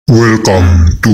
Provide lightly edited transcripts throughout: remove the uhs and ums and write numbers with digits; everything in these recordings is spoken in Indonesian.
Welcome to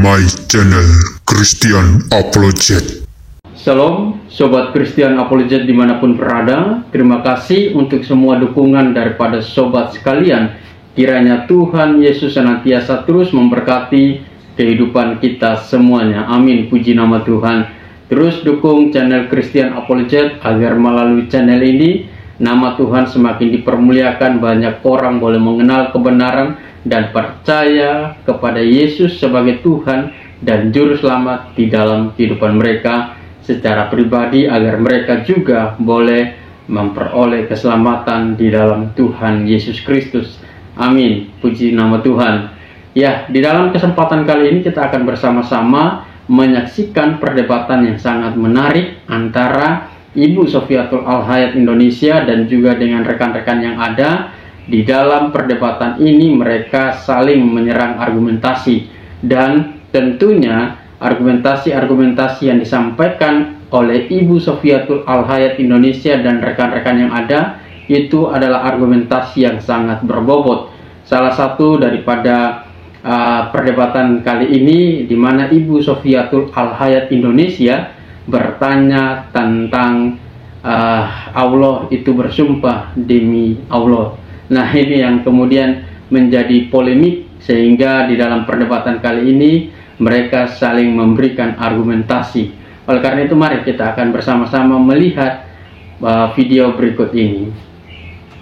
my channel Christian Apologet. Shalom, Sobat Christian Apologet dimanapun berada. Terima kasih untuk semua dukungan daripada sobat sekalian. Kiranya Tuhan Yesus senantiasa terus memberkati kehidupan kita semuanya. Amin, puji nama Tuhan. Terus dukung channel Christian Apologet agar melalui channel ini nama Tuhan semakin dipermuliakan, banyak orang boleh mengenal kebenaran dan percaya kepada Yesus sebagai Tuhan dan Juru Selamat di dalam kehidupan mereka secara pribadi, agar mereka juga boleh memperoleh keselamatan di dalam Tuhan Yesus Kristus. Amin, puji nama Tuhan. Ya, di dalam kesempatan kali ini kita akan bersama-sama menyaksikan perdebatan yang sangat menarik antara Ibu Sofiatul Al-Hayat Indonesia dan juga dengan rekan-rekan yang ada. Di dalam perdebatan ini mereka saling menyerang argumentasi, dan tentunya argumentasi-argumentasi yang disampaikan oleh Ibu Sofiatul Al-Hayat Indonesia dan rekan-rekan yang ada itu adalah argumentasi yang sangat berbobot. Salah satu daripada perdebatan kali ini di mana Ibu Sofiatul Al-Hayat Indonesia bertanya tentang Allah itu bersumpah demi Allah. Nah, ini yang kemudian menjadi polemik, sehingga di dalam perdebatan kali ini mereka saling memberikan argumentasi. Oleh karena itu mari kita akan bersama-sama melihat video berikut ini.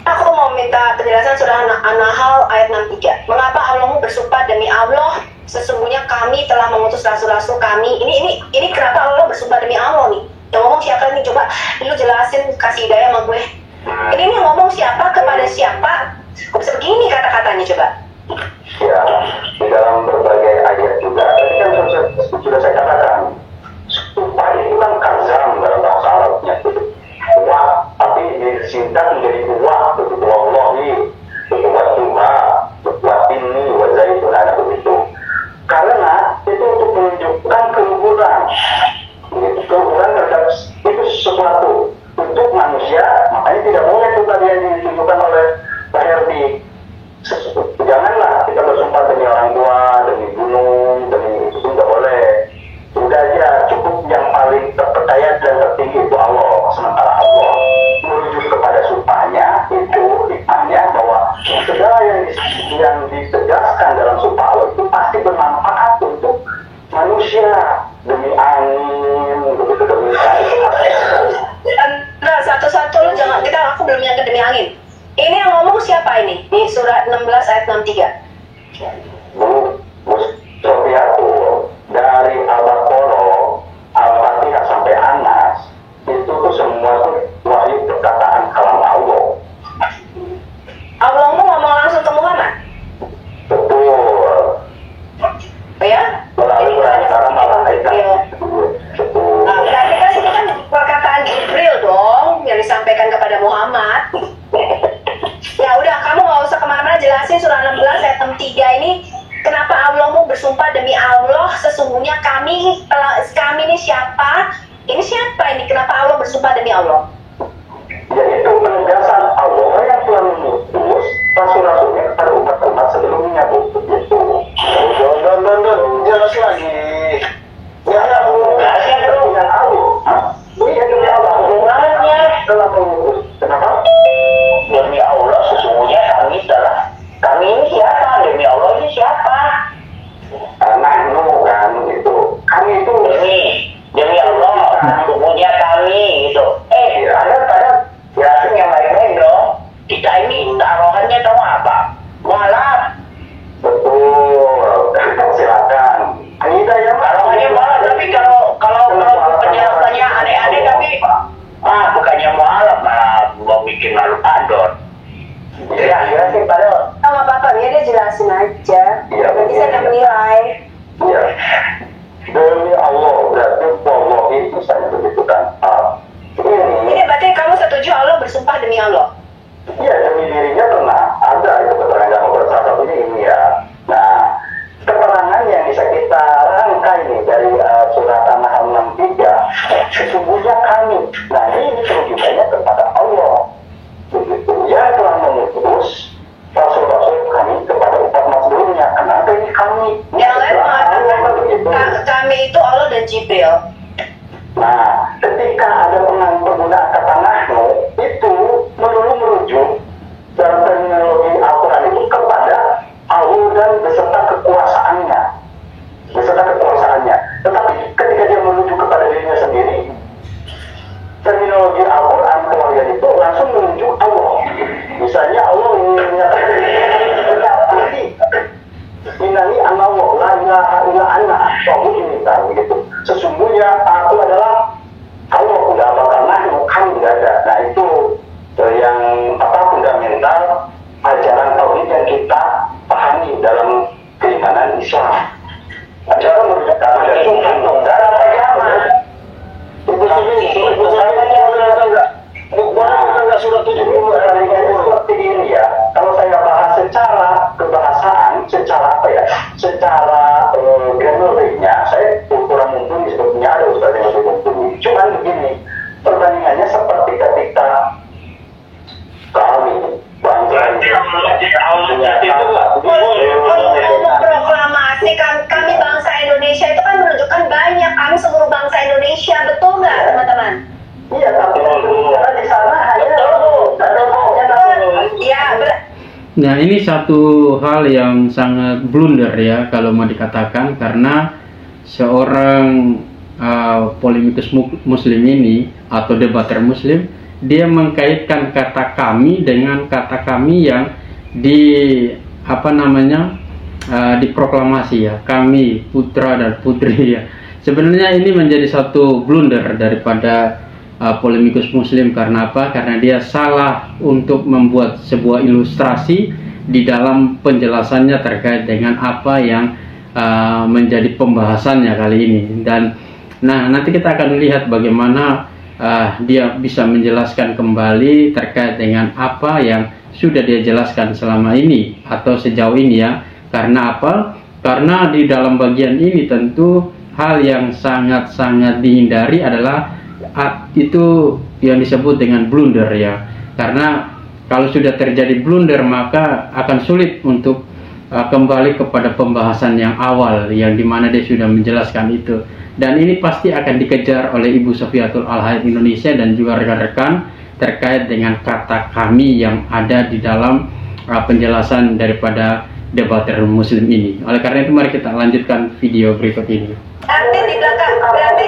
Aku mau minta penjelasan surah An-Nahl ayat 63. Mengapa Allahmu bersumpah demi Allah, sesungguhnya kami telah mengutus rasul-rasul kami. Ini kenapa Allah bersumpah demi Allah nih? Yang ngomong siapa nih? Coba lu jelasin, kasih hidayah sama gue. Ini ngomong siapa kepada siapa? Kok bisa begini kata-katanya, coba? Ya, di dalam berbagai ayat juga tadi kan sudah saya katakan, sumpah itu kan kazam dalam bahasa Arabnya, wah, tapi disingkat menjadi wah, begitu wallahi, buat tuha, buat ini, wajah itu ada begitu. Karena itu untuk menunjukkan keluhuran, keluhuran terhadap itu sesuatu untuk manusia, makanya tidak boleh itu tadi yang ditunjukkan oleh Pak Herdi. Janganlah kita bersumpah demi orang tua, demi gunung, demi itu tidak boleh. Sudah aja cukup yang paling terpercaya dan tertinggi itu Allah. Sementara Allah merujuk kepada sumpahnya itu hikmahnya bahwa segala yang ditegaskan dalam sumpah Allah itu pasti bermanfaat untuk manusia, demi angin, begitu demi Nah, satu-satu lu jangan, aku belum nyangka demi angin. Ini yang ngomong siapa ini? Di surat 16 ayat 63. Bu Sofiatul dari Al-Baqarah, Al-Fatihah sampai Anas itu tuh semua tuh wahyu perkataan kalam Allah. Allahmu ngomong langsung ke Muhammad? Betul. Oh ya? Melalui perantara malaikat. Betul. Nah, berarti kan itu kan perkataan Jibril dong yang disampaikan kepada Muhammad. Ya udah, kamu nggak usah kemana-mana, jelasin surah 16 ayat 63 ini. Kenapa Allahmu bersumpah demi Allah, sesungguhnya kami ini siapa? Ini siapa ini? Kenapa Allah bersumpah demi Allah? Yaitu penegasan Allah yang telah mengutus rasul-rasulnya kepada umat-umat sebelumnya, Bu. Itu. Jelas lagi. Ya, dengan Allah. Iya, demi Allah. Hubungannya telah mengutus. Kenapa? Demi Allah, sesungguhnya kami ini siapa? Demi Allah ini siapa? Nahnu kan gitu. Kami itu demi Allah, sesungguhnya kami gitu. Ada jelasin yang baik-baik dong. Kita ini taruhannya tahu apa? Mualaf. Betul. Silakan. Anita ya, taruhannya mualaf, tapi kalau penjelasannya aneh-aneh tapi bukannya mualaf malah mau bikin malu adon. Ya, jelasin padahal. Sama Bapak, ya dia jelasin aja. Iya, Nanti saya akan menilai. Ya. Demi Allah, berarti Allah itu saya begitu kan. Ini berarti kamu setuju Allah bersumpah demi Allah? Iya, demi dirinya pernah ada itu keterangan nomor salah satunya ini ya. Nah, keterangan yang bisa kita rangkai ini dari surat An-Nahl 63, sesungguhnya kami. Nah, ini kerugiannya kepada Allah. Begitu. Yang telah mengutus rasul-rasul kami kepada umat sebelumnya. Kenapa ini kami? Yang lain mengatakan begitu. kami itu Allah dan Jibril. Nah, ketika ada penggunaan kata nahnu, itu melulu merujuk dalam terminologi Al-Quran itu kepada Allah dan beserta kekuasaannya. Tetapi ketika dia menuju kepada dirinya sendiri, terminologi Al-Quran keluarga itu langsung menunjuk Allah. Misalnya Allah menyatakan Inani anallah la ilaha illa ana begitu. Sesungguhnya aku adalah Allah, udah apa karena kami tidak ada. Nah itu yang fundamental ajaran tauhid yang kita pahami dalam keimanan Islam. Ajaran merujuk kepada Tuhan dalam agama. Ibu surat 70 seperti ini ya. Kalau saya bahas secara kebahasaan, secara grammatiknya, saya kurang mumpuni, sebetulnya ada ustaz yang lebih mumpuni. Cuman begini, perbandingannya seperti ketika kami bangsa proklamasi kami bangsa Indonesia itu kan menunjukkan banyak, kami seluruh bangsa Indonesia, betul nggak teman-teman? Iya, tapi karena di sana hanya Nah, ini satu hal yang sangat blunder ya kalau mau dikatakan, karena seorang polemikus muslim ini atau debater muslim, dia mengkaitkan kata kami dengan kata kami yang diproklamasi ya, kami putra dan putri ya. Sebenarnya ini menjadi satu blunder daripada polemikus muslim. Karena apa? Karena dia salah untuk membuat sebuah ilustrasi di dalam penjelasannya terkait dengan apa yang menjadi pembahasannya kali ini. Dan nanti kita akan lihat bagaimana dia bisa menjelaskan kembali terkait dengan apa yang sudah dia jelaskan selama ini atau sejauh ini ya. Karena apa? Karena di dalam bagian ini tentu hal yang sangat-sangat dihindari adalah itu yang disebut dengan blunder ya. Karena kalau sudah terjadi blunder, maka akan sulit untuk kembali kepada pembahasan yang awal yang dimana dia sudah menjelaskan itu. Dan ini pasti akan dikejar oleh Ibu Sofiatul Al-Hayat Indonesia dan juga rekan-rekan terkait dengan kata kami yang ada di dalam penjelasan daripada debater muslim ini. Oleh karena itu mari kita lanjutkan video berikut ini. Nanti di belakang berarti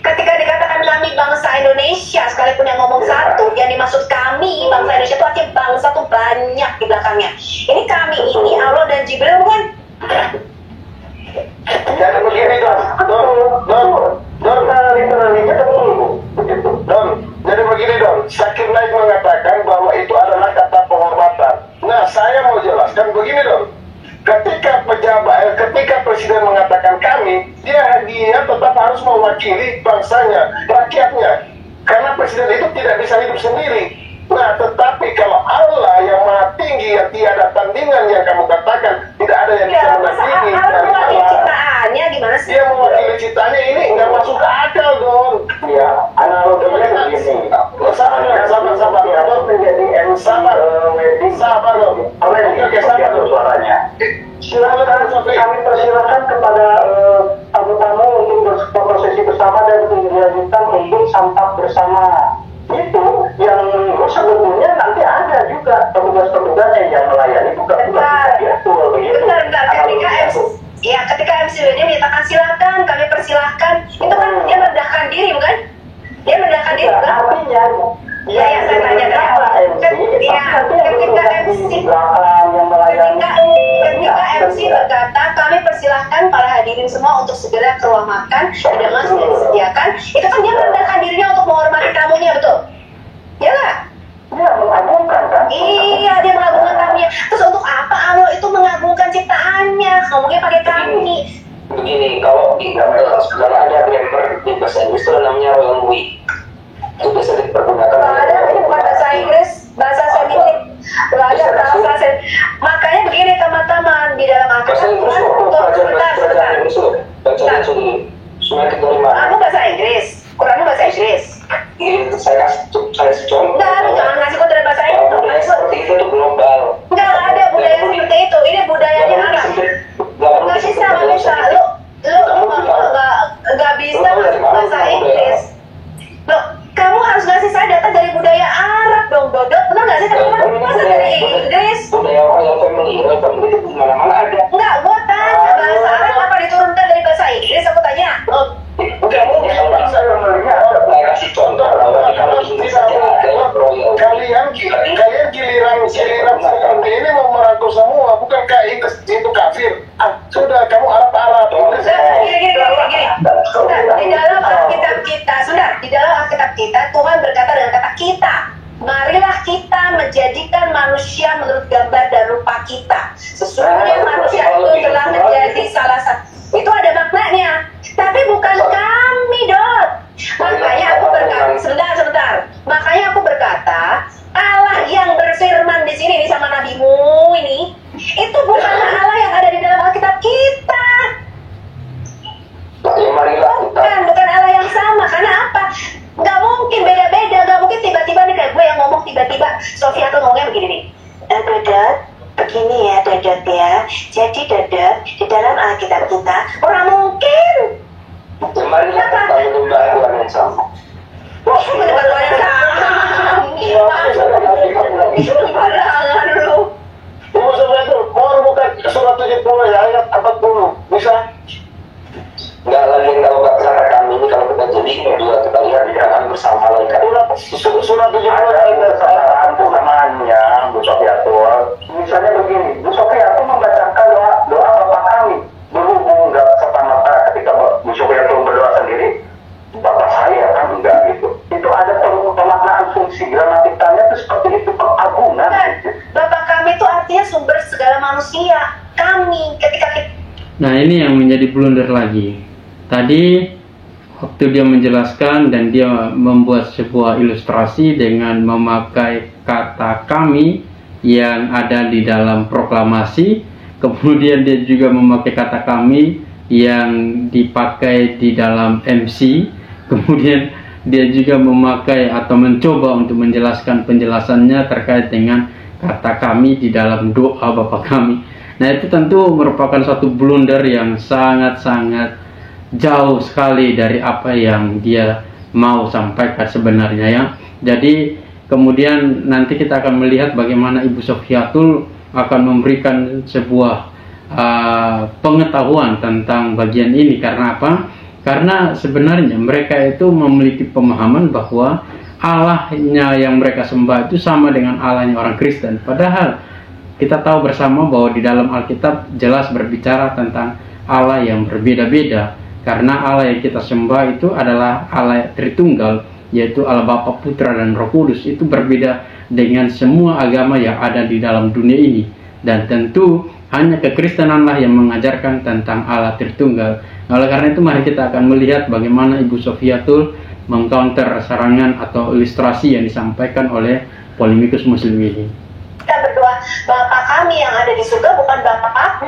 ketika dikatakan kami bangsa Indonesia, sekalipun yang ngomong satu, yang dimaksud kami bangsa Indonesia itu artinya bangsa tuh banyak di belakangnya. Ini kami ini Allah dan Jibril bukan? Jangan begini jadi begini dong, Zakir Naik mengatakan bahwa itu adalah kata penghormatan. Nah, saya mau jelaskan begini dong. Ketika presiden mengatakan kami, dia tetap harus mewakili bangsanya, rakyatnya. Karena presiden itu tidak bisa hidup sendiri. Nah, tetapi kalau Allah yang maha tinggi, yang tiada tandingan yang kamu katakan, tidak ada yang bisa menandingi dari Allah. Gimana sih? Dia mewakili ciptanya, ini nggak masuk akal dong. Ya, analoginya begini. Sabar dong. Oke, sabar dong suaranya. Silakan, kami persilakan kepada tamu-tamu untuk berprosesi bersama dan dilanjutkan untuk santap bersama. Itu yang sebetulnya nanti ada juga petugas-petugasnya yang melayani bukan ketika MC ini menyatakan silakan, kami persilahkan, itu kan dia merendahkan diri bukan? Dia merendahkan diri bukan? Artinya saya tanya ketika MC berkata kami persilahkan para hadirin semua untuk segera ke ruang makan, hidangan sudah disediakan, itu kan dia merendahkan dirinya untuk menghormati tamunya, betul? Ya nggak? Dia mengagungkan kan? Iya, dia mengagungkan tamunya. Terus untuk apa Allah itu mengagungkan ciptaannya? Ngomongnya pakai kami. Begini, kalau ada grammar di bahasa Inggris itu namanya wrongly. Itu bisa dipergunakan. Ada, ini bukan bahasa Inggris, bahasa Semitik. Belajar bahasa makanya begini teman-teman, di dalam Al-Quran Quranmu bahasa Inggris, Quranmu bahasa Inggris. saya kasih contoh. Enggak, lu jangan ngasih kode bahasa itu. Budaya seperti itu tuh global. Enggak ada budaya seperti itu. Ini budayanya Arab. Nggak bisa. Lu nggak bisa masuk bahasa Inggris. Loh, kamu harus ngasih saya data dari budaya Arab dong, Dodot. Benar nggak sih? Kamu masa dari Inggris? Budaya orang yang family itu di mana-mana ada. Enggak, gua tanya bahasa Arab apa diturunkan dari bahasa Inggris? Aku tanya. Bukan mungkin bahasa family ada. Saya kasih contoh kalau Inggris saja ada royal. Kalian giliran seperti ini mau merangkul semua, bukankah itu kafir? Sudah, kamu Arab. Gini. Di dalam Alkitab kita, di dalam Alkitab kita, Tuhan berkata dengan kata kita. Marilah kita menjadikan manusia menurut gambar dan rupa kita. Sesungguhnya manusia itu telah menjadi salah satu. Itu ada maknanya. Tapi bukan kami, Dot. Makanya aku berkata, sebentar. Makanya aku berkata, Allah yang berfirman di sini sama nabimu ini, itu bukanlah Allah yang ada di dalam Alkitab kita. Bukan Allah yang sama. Karena apa? Gak mungkin beda-beda. Gak mungkin tiba-tiba nih kayak gue yang ngomong tiba-tiba Sofia tuh ngomongnya begini nih. Dodot, begini ya Dodot ya. Jadi Dodot, di dalam Alkitab kita orang mungkin. Marilah kita menyembah Tuhan yang sama. Wah, menyembah Tuhan yang sama. Barangan lu. Ibu Sofia itu mau buka surat 70 ya, ayat 40. Bisa? Enggak lagi kalau kata kami ini kalau kita jadi berdua kita lihat akan bersama malaikat. Surat 70 ayat Kesalahan itu namanya Bu Sofiatul. Misalnya begini, Bu Sofiatul membacakan doa Bapak kami berhubung nggak serta-merta ketika Bu Sofiatul berdoa sendiri Bapak saya kan enggak gitu. Itu ada pemaknaan fungsi gramatikanya itu seperti itu keagungan. Bapak kami itu artinya sumber segala manusia. Kami ketika kita. Nah, ini yang menjadi blunder lagi. Tadi waktu dia menjelaskan dan dia membuat sebuah ilustrasi dengan memakai kata kami yang ada di dalam proklamasi, kemudian dia juga memakai kata kami yang dipakai di dalam MC, kemudian dia juga memakai atau mencoba untuk menjelaskan penjelasannya terkait dengan kata kami di dalam doa Bapa kami. Nah, itu tentu merupakan satu blunder yang sangat-sangat jauh sekali dari apa yang dia mau sampaikan sebenarnya ya. Jadi kemudian nanti kita akan melihat bagaimana Ibu Sofiatul akan memberikan sebuah pengetahuan tentang bagian ini. Karena apa? Karena sebenarnya mereka itu memiliki pemahaman bahwa Allahnya yang mereka sembah itu sama dengan Allahnya orang Kristen. Padahal kita tahu bersama bahwa di dalam Alkitab jelas berbicara tentang Allah yang berbeda-beda. Karena Allah yang kita sembah itu adalah Allah Tritunggal, yaitu Allah Bapa, Putra, dan Roh Kudus. Itu berbeda dengan semua agama yang ada di dalam dunia ini. Dan tentu hanya kekristenanlah yang mengajarkan tentang Allah Tritunggal. Oleh karena itu mari kita akan melihat bagaimana Ibu Sofiatul mengcounter serangan atau ilustrasi yang disampaikan oleh polemikus Muslim ini. Kita berdoa, Bapa kami yang ada di surga bukan Bapa aku.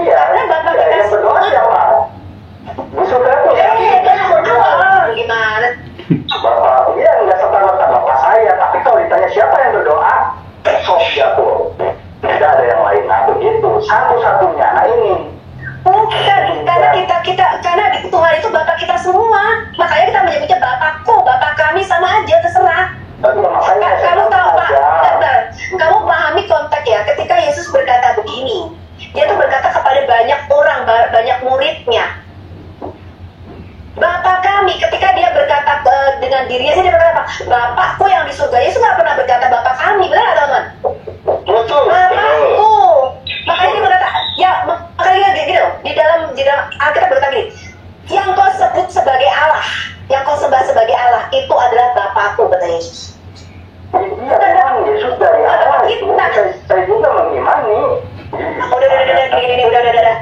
Iya. Karena Bapa kita yang berdoa siapa? Bu Sofiatul. Gimana? Bapak, iya nggak serta-merta Bapak saya, tapi kalau ditanya siapa yang berdoa, Sofiatul. Tidak ada yang lain. Nah begitu, satu-satunya. Nah ini. Bukan, karena di Tuhan itu Bapak kita semua. Makanya kita menyebutnya Bapakku, Bapak kami sama aja, terserah. Kamu tahu Pak, kamu pahami konteks ya, ketika Yesus berkata begini, dia tuh berkata kepada banyak orang, banyak muridnya, Bapak kami. Ketika dia berkata dengan dirinya, dia berkata apa? Bapakku yang di surga. Yesus nggak pernah berkata Bapak kami, benar nggak teman? Betul. Bapakku. Makanya dia berkata, ya makanya gitu, di dalam Alkitab berkata gini, yang kau sebut sebagai Allah, yang kau sembah sebagai Allah, itu adalah Bapakku, kata Yesus. Iya, memang Yesus dari awal itu saya juga mengimani. Udah.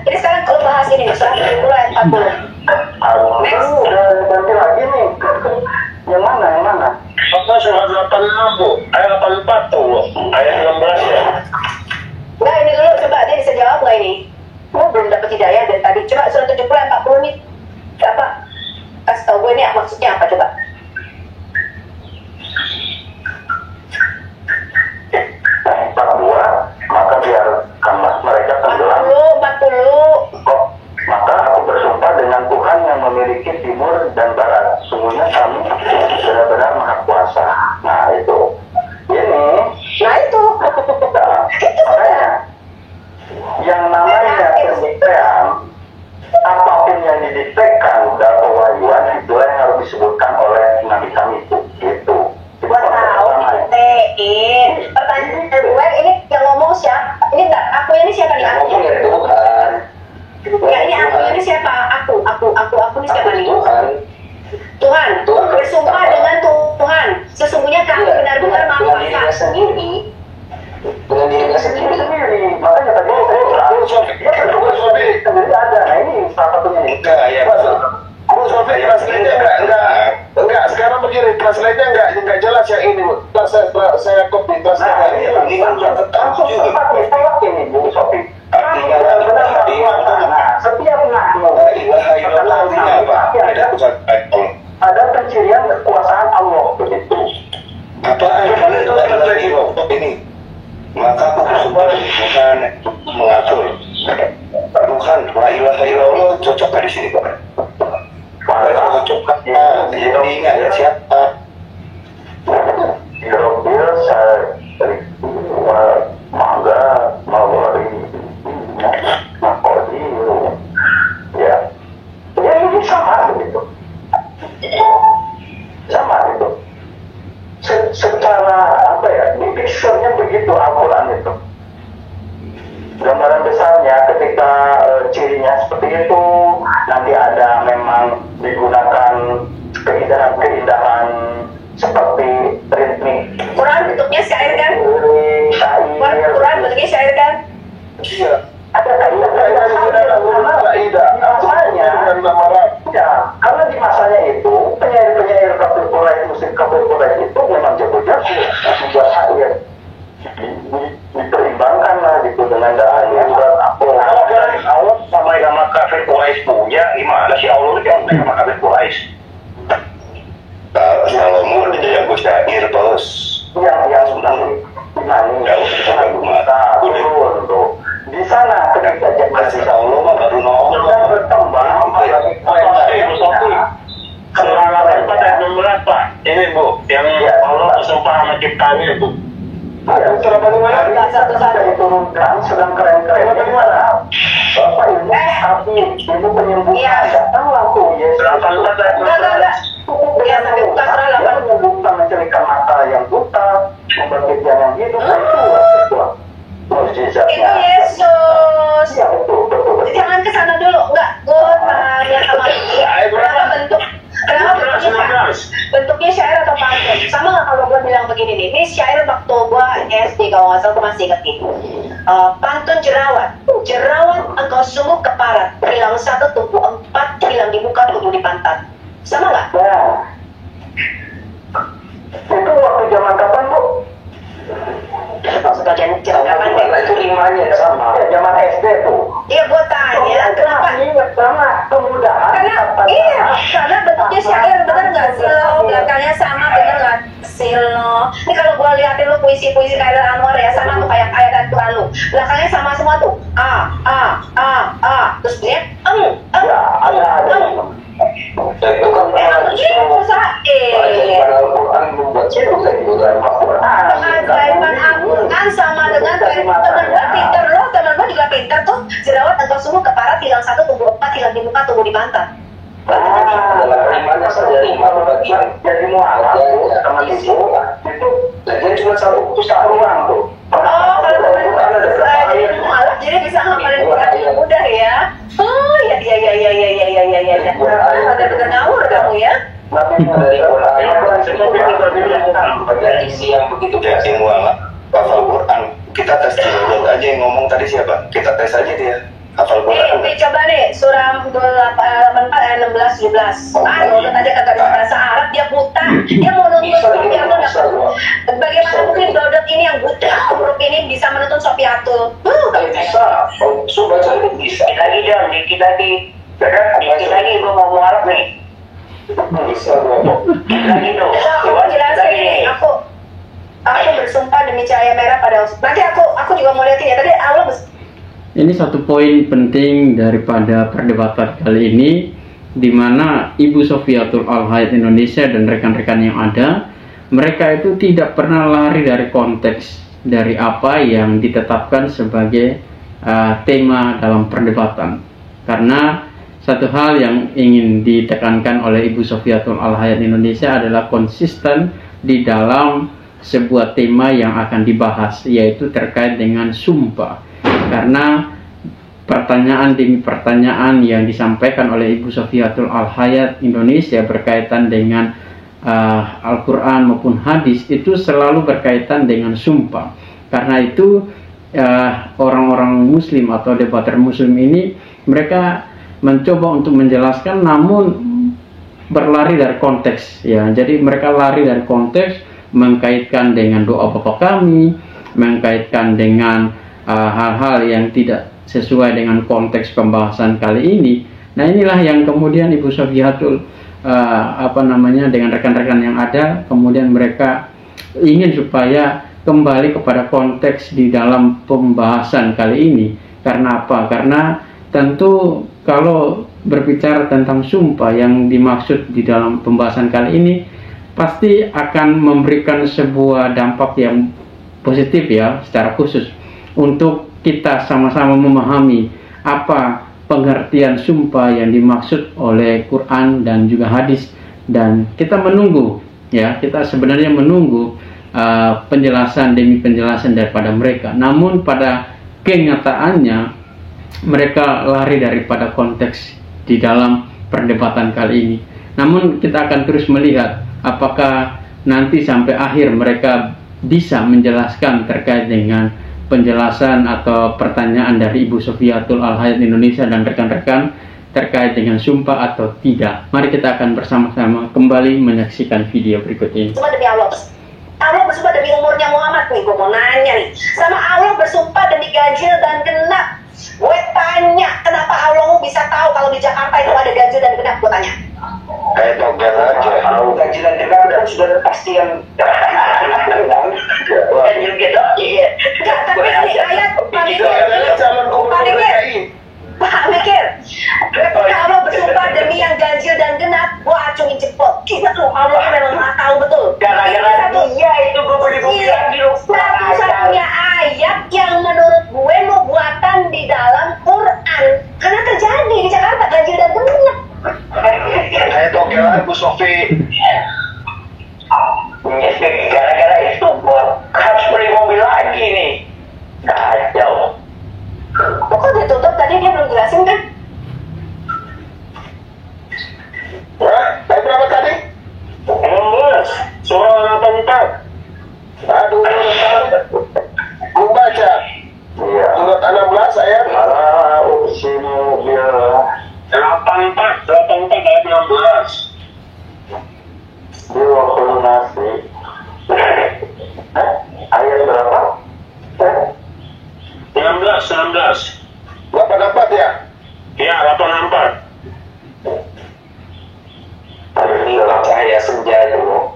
Jadi sekarang kalau bahas ini, surat 70 ayat 40. Next. Udah ganti lagi nih. Yang mana? Maka surat 86 Bu, ayat 84 tuh Bu, ayat 16 ya. Nah ini dulu, coba dia bisa jawab nggak ini? Belum dapat hidayah dari tadi. Coba surat 70 ayat 40 nih. Apa? Kasih tau gue ini maksudnya apa coba? nggak jelas yang ini. Saya copy terus. Ini kan langsung tepat ini Bu Sofi. Artinya setiap nama artinya apa? Ada pencirian kekuasaan Allah begitu. Apa ini? Maka bukan mengatur, bukan la ilaha illallah cocok di sini Pak. Cocoknya jadi ingat ya siapa? Robil mangga mawari makodi ya. Ya ini sama gitu. Sama itu. Secara apa ya, picture-nya begitu Al-Quran itu. Gambaran besarnya ketika cirinya seperti itu, nanti ada memang digunakan keindahan-keindahan seperti ritmik. Quran bentuknya syair kan? Quran bentuknya syair kan? Iya. Ada kaidah-kaidah ya, karena di masanya itu penyair-penyair kafir Quraisy, musik kafir Quraisy itu memang jago-jago membuat syair. Diperimbangkan lah gitu dengan dalilnya surat Allah sama sama kafir Quraisy punya gimana sih Allah itu yang sama kafir Quraisy? Salomo ada jago syair terus. Yang sudah turun tuh. Di sana ketika masih Allah baru nongol dan berkembang berapa? Ini Bu, yang Allah bersumpah sama ciptanya itu. Ada bagaimana? Satu-satu diturunkan sedang keren-keren. Bagaimana? Bapak Ibu, Ibu penyembuhan datanglah tuh Yesus. Enggak. Ya sampai buka surah 8. Menyembuhkan, menceritakan mata yang buta, membangkitkan yang hidup, itu mukjizatnya. Itu Yesus. Iya betul. Jangan ke sana dulu, enggak. Gue tanya sama bentuknya syair atau pantun? Sama nggak kalau gue bilang begini nih? Ini syair waktu gue SD kalau nggak salah, gue masih inget nih. Pantun jerawat engkau sungguh keparat, hilang satu tumbuh empat, hilang di muka tumbuh di pantat. Sama nggak? Nah, itu waktu zaman kapan Bu? Maksudnya jangan itu limanya sama. Ya, zaman SD tuh. Iya, gue tanya kenapa? Ingat sama kemudahan. Karena bentuknya syair, bener nggak sih lo? Belakangnya sama, bener nggak sih lo? Ini kalau gue liatin lo puisi-puisi kayak Anwar ya, sama tuh kayak ayat Quran lo. Belakangnya sama semua tuh. Terus dia Ya, ada. Itu kan Al-Quran membuat itu keajaiban Al-Quran sama dengan teman gue pinter lo, teman gue juga pinter tuh. Jerawat engkau sungguh keparat, hilang satu tumbuh empat, hilang di muka tumbuh di pantat. Limanya saja 5 bagian. Jadi mualaf teman ibu itu jadi cuma satu ruang tuh. Oh, kalau jadi mualaf jadi bisa ngapalin Quran yang mudah ya. Oh, ya. Bener-bener ngawur kamu ya. Bagian isi yang begitu versi mualaf hafal Quran. Kita tes dulu aja yang ngomong tadi siapa? Kita tes aja dia. Hafal Quran. Nih coba nih surah 84 ayat 16 17. Nurut aja kagak bisa bahasa Arab, dia buta. Dia mau nuntut Sofiatul. Bagaimana mungkin Dodot ini yang buta huruf ini bisa menuntut Sofiatul? Bisa. Coba cari bisa. Dikit lagi gue mau mualaf nih. Bisa. Lagi tuh. Aku jelasin nih. Aku bersumpah demi cahaya merah pada nanti aku juga mau liatin ya. Tadi Allah Ini satu poin penting daripada perdebatan kali ini, di mana Ibu Sofiatul Al-Hayat Indonesia dan rekan-rekan yang ada, mereka itu tidak pernah lari dari konteks dari apa yang ditetapkan sebagai tema dalam perdebatan. Karena satu hal yang ingin ditekankan oleh Ibu Sofiatul Al-Hayat Indonesia adalah konsisten di dalam sebuah tema yang akan dibahas, yaitu terkait dengan sumpah. Karena pertanyaan demi pertanyaan yang disampaikan oleh Ibu Sofiatul Al-Hayat Indonesia berkaitan dengan Al-Quran maupun hadis itu selalu berkaitan dengan sumpah. Karena itu orang-orang muslim atau debater muslim ini mereka mencoba untuk menjelaskan, namun berlari dari konteks ya. Jadi mereka lari dari konteks, mengkaitkan dengan doa Bapa kami, mengkaitkan dengan hal-hal yang tidak sesuai dengan konteks pembahasan kali ini. Nah, inilah yang kemudian Ibu Sofiatul dengan rekan-rekan yang ada, kemudian mereka ingin supaya kembali kepada konteks di dalam pembahasan kali ini. Karena apa? Karena tentu kalau berbicara tentang sumpah yang dimaksud di dalam pembahasan kali ini, pasti akan memberikan sebuah dampak yang positif ya, secara khusus untuk kita sama-sama memahami apa pengertian sumpah yang dimaksud oleh Quran dan juga hadis. Dan kita menunggu ya, kita sebenarnya menunggu penjelasan demi penjelasan daripada mereka. Namun pada kenyataannya mereka lari daripada konteks di dalam perdebatan kali ini. Namun kita akan terus melihat apakah nanti sampai akhir mereka bisa menjelaskan terkait dengan penjelasan atau pertanyaan dari Ibu Sofiatul Al-Hayat Indonesia dan rekan-rekan terkait dengan sumpah atau tidak. Mari kita akan bersama-sama kembali menyaksikan video berikut ini. Cuma demi Allah. Allah bersumpah demi umurnya Muhammad nih, gue mau nanya nih. Sama Allah bersumpah demi ganjil dan genap. Gue tanya, kenapa Allah bisa tahu kalau di Jakarta itu ada ganjil dan genap? Gue tanya. Kayak togen aja. Kalau ganjil dan genap kan sudah kepastian. Ganjil genap, iya. Enggak, tapi ini ayat Pak Itu adalah calon gubernur DKI. Pak Mikir, ketika Allah bersumpah demi yang ganjil dan genap, gue acungin jempol. Gila tuh, Allah memang nggak tahu betul. Gara-gara dia itu gue beli lagi loh. Satu-satunya ayat yang menurut gue mau buatan di dalam Quran. Karena terjadi di Jakarta ganjil dan genap. Kayak togen Bu Sofi. Gara-gara itu gue harus beli mobil lagi nih. Kacau. Kok ditutup tadi dia belum jelasin kan? Hah? Ayat berapa tadi? 16 surah 84. Aduh, gue baca. Iya. Surat 16 ayat. Usimu biar 84 ayat 16. Dia waktu nasi. Ayat berapa? 19. 84 ya? Ya, 84. Ini cahaya senja dulu.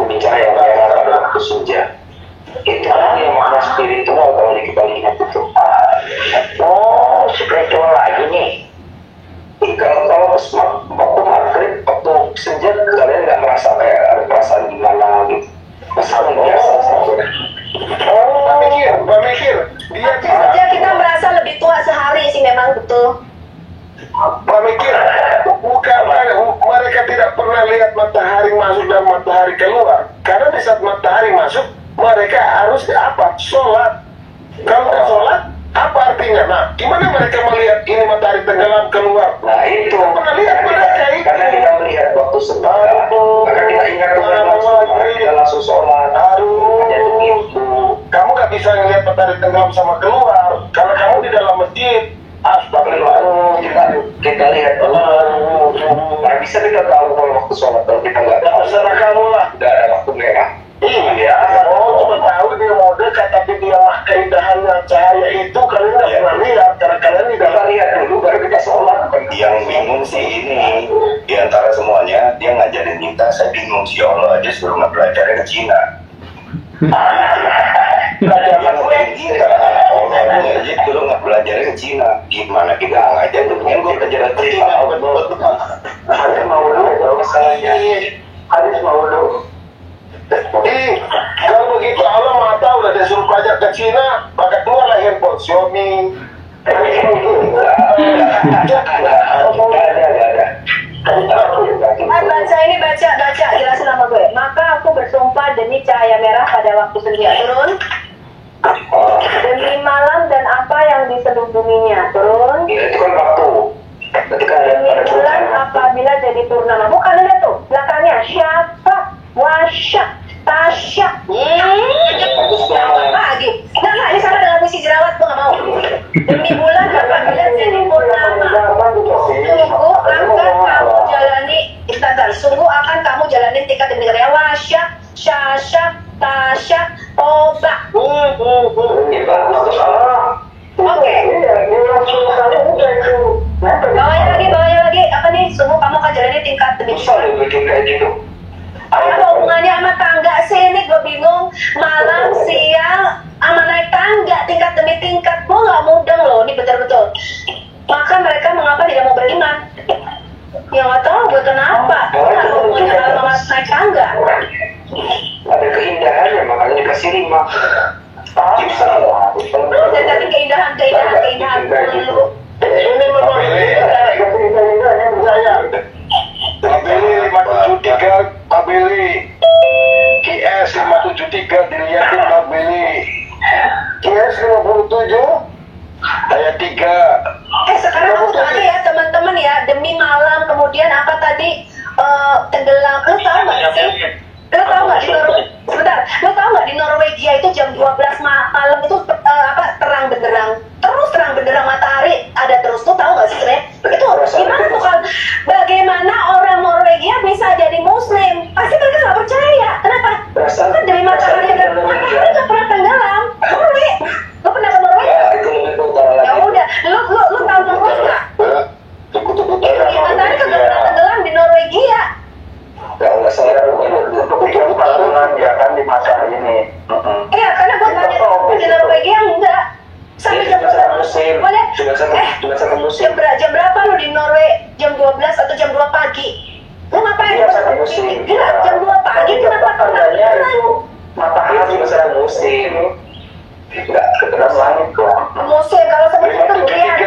Ini cahaya merah pada waktu senja. Itu yang makna spiritual kalau kita lihat itu. Oh, spiritual lagi nih. Kalau waktu maghrib, waktu senja, kalian nggak merasa kayak ada perasaan gimana gitu. Perasaan biasa saja. Pak Mikir, dia tidak. Ya kita merasa lebih tua sehari sih memang betul. Pak Mikir, bukan mereka tidak pernah lihat matahari masuk dan matahari keluar. Karena di saat matahari masuk, mereka harus apa? Sholat. Kalau nggak sholat, apa artinya? Nah, gimana mereka melihat ini matahari tenggelam keluar? Nah itu Pernah lihat mereka itu? karena kita melihat waktu sebentar, maka kita ingat kita langsung sholat. Jadi begitu. Kamu nggak bisa ngelihat matahari tenggelam sama keluar. Kalau kamu di dalam masjid, astagfirullah. Kita lihat nggak bisa kita tahu kalau waktu sholat kalau kita nggak tahu. Terserah kamu lah. Nggak ada waktu merah. Iya, cuma tahu dia mau dekat, tapi dia mah keindahannya cahaya itu kalian nggak pernah lihat, karena kalian tidak Kita lihat dulu baru kita sholat. Yang bingung sih ini, di antara semuanya dia ngajarin kita. Saya bingung sih, Allah aja suruh belajarnya ke Cina. Belajar Yang gue kita Allah aja suruh belajarnya ke Cina. Gimana kita ngajar tuh? Yang gue belajar ke Cina. Hadis mau dulu masalahnya. Hadis mau dulu. kalau begitu Allah maha tahu lah, dia suruh pajak ke Cina, maka keluarlah handphone Xiaomi. Baca ini, baca, jelasin sama gue. Maka aku bersumpah demi cahaya merah pada waktu senja turun, demi malam dan apa yang diselubunginya turun, Itu kan waktu. Ketika demi bulan apabila jadi purnama. Bukan ada tuh belakangnya syafa wasyak tasyak. Lagi. Nah, ini sama dengan puisi jerawat, gue nggak mau. Demi bulan apabila jadi purnama. Tunggu, angkat kamu jalani. Istaga. sungguh akan kamu jalanin tingkat demi tingkat ya. Wasya, syasya, tasya, toba. Oke. Bawahnya lagi. Apa nih? Sungguh kamu akan jalanin tingkat demi tingkat. Apa hubungannya sama tangga sih? Ini gue bingung. Malam, siang, sama naik tangga, tingkat demi tingkat. Gue nggak mudeng loh, ini betul-betul. Maka mereka mengapa tidak mau beriman? Ya nggak tahu gue kenapa. Nggak punya alamat naik tangga. Ada keindahannya, makanya dikasih 5. Dan tadi keindahan dulu. Ini memang keindahannya saya. Tabeli 573, tabeli QS 573 dilihatin tabeli QS 57 ayat 3. Sekarang aku tadi ya teman-teman ya, demi malam, kemudian apa tadi tenggelam. Lo tau nggak sih? Lo tau nggak di Norwegia? Lo tau nggak di Norwegia itu jam 12 malam itu terang benderang, terus terang benderang matahari ada terus. Lo tau nggak sih sebenarnya? Itu gimana tuh kan? Bagaimana orang Norwegia bisa jadi Muslim? Pasti mereka nggak percaya. Kenapa? Kan dari matahari nggak pernah tenggelam. Lo pernah ke Norwegia? Ya udah, lo tahu Norwegia nggak? Matahari kan nggak pernah tenggelam di Norwegia. Nggak salah untuk peraturan ya kan di masa ini. Iya, karena gue tanya di Norwegia enggak. Sampai jam berapa? Cuma satu musim. Jam berapa lo di Norwegia? Jam 12 atau jam 2 pagi? Lo ngapain? Gila, jam 2 pagi kenapa tengahnya itu matahari cuma satu musim. Nggak keteras langit kok. musim, kalau seperti itu durian.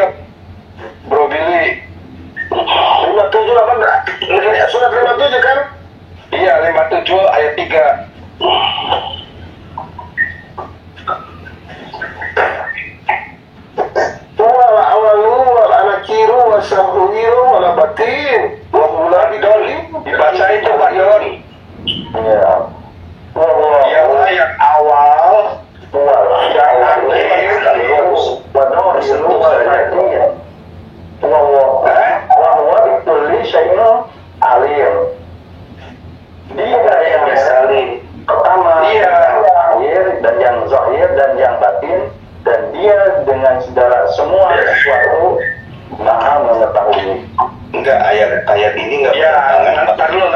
Bro Billy 57 apa enggak? Surat 57 kan? Iya 57 ayat 3. Wala awalu wala anakiru wa sahwiru wala batin wa hula bidoli. Dibaca itu Pak Yon. Iya. Ialah yang awal yang akhir bahwa ditulis saya alim. Dia yang saling pertama, akhir dan yang zahir dan yang batin, dan dia dengan segala semua sesuatu maha mengetahui. Enggak, ayat ini enggak tar dulu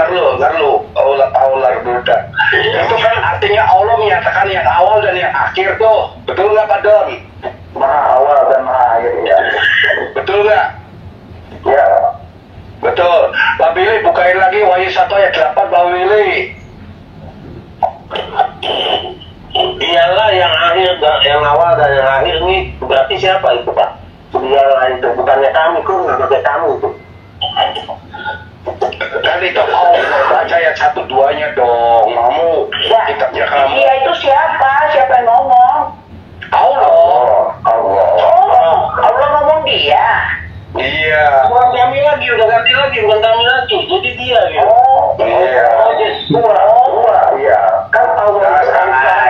Allah Buddha. Itu kan artinya Allah menyatakan yang awal dan yang akhir tuh. Betul nggak Pak Don? Maha awal dan maha akhir ya. Betul nggak? Ya. Betul. Pak Billy bukain lagi Wahyu 1 ayat 8 Pak Billy. Dialah yang akhir dan yang awal dan yang akhir ini berarti siapa itu Pak? Dialah itu, bukannya kami, kok nggak pakai kamu itu. Dan itu Allah baca ayat 1-2-nya dong. Kamu kitabnya kamu. Dia itu siapa? Siapa yang ngomong? Allah Allah ngomong dia. Iya. Bukan kami lagi, udah ganti lagi, bukan kami lagi. Jadi dia gitu. Iya. Iya. Kan Allah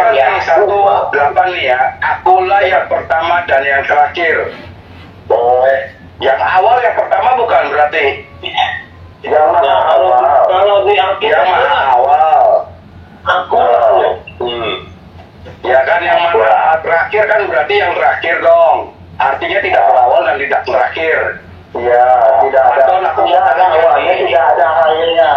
ayat 1:8 nih ya. Akulah yang pertama dan yang terakhir. Yang awal yang pertama bukan berarti. Yang Kalau di Alkitab yang maha awal. aku Ya kan yang mana terakhir kan berarti yang terakhir dong. Artinya tidak berawal dan tidak terakhir. Iya, tidak ada. Tidak ada awalnya, tidak ada akhirnya.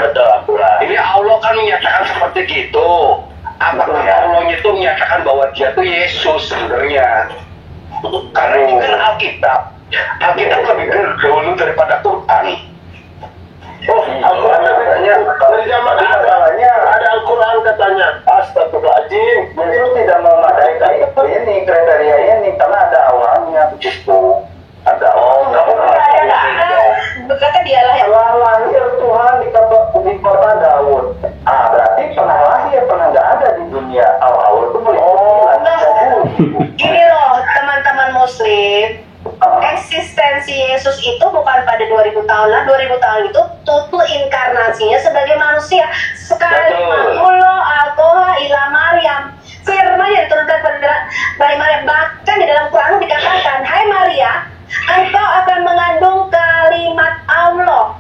Betul. Ini Allah kan menyatakan seperti gitu. Apakah Allah itu menyatakan bahwa dia itu Yesus sebenarnya? Karena ini kan Alkitab. Alkitab lebih dahulu daripada Quran. Al-Quran katanya dari zaman katanya ada Al-Quran katanya astagfirullahaladzim itu tidak memadai ini kriteria ini karena ada awalnya begitu ada Berkata dialah yang setelah lahir Tuhan di kota Daud berarti pernah lahir pernah nggak ada di dunia awal itu Gini loh teman-teman muslim, eksistensi Yesus itu bukan pada 2000 tahun lah. 2000 tahun itu tutu inkarnasinya sebagai manusia. Sekali makulo alkoha ila Maryam, firman yang diturunkan pada Bayi Maryam. Bahkan di dalam Quran dikatakan, hai Maria, engkau akan mengandung kalimat Allah.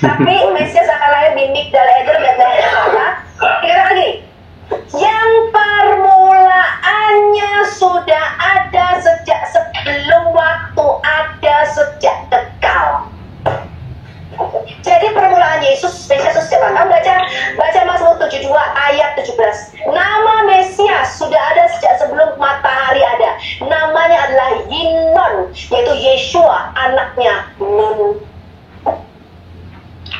Tapi Mesias akan lahir di Migdal Eder dan lahir apa? Dikatakan lagi, yang permulaannya sudah ada sejak sebelum waktu, ada sejak kekal. Jadi permulaan Yesus, Mesias siapa? Kamu baca Mazmur 72 ayat 17. Nama Mesias sudah ada sejak sebelum matahari ada. Namanya adalah Yinon, yaitu Yeshua, anaknya Nun.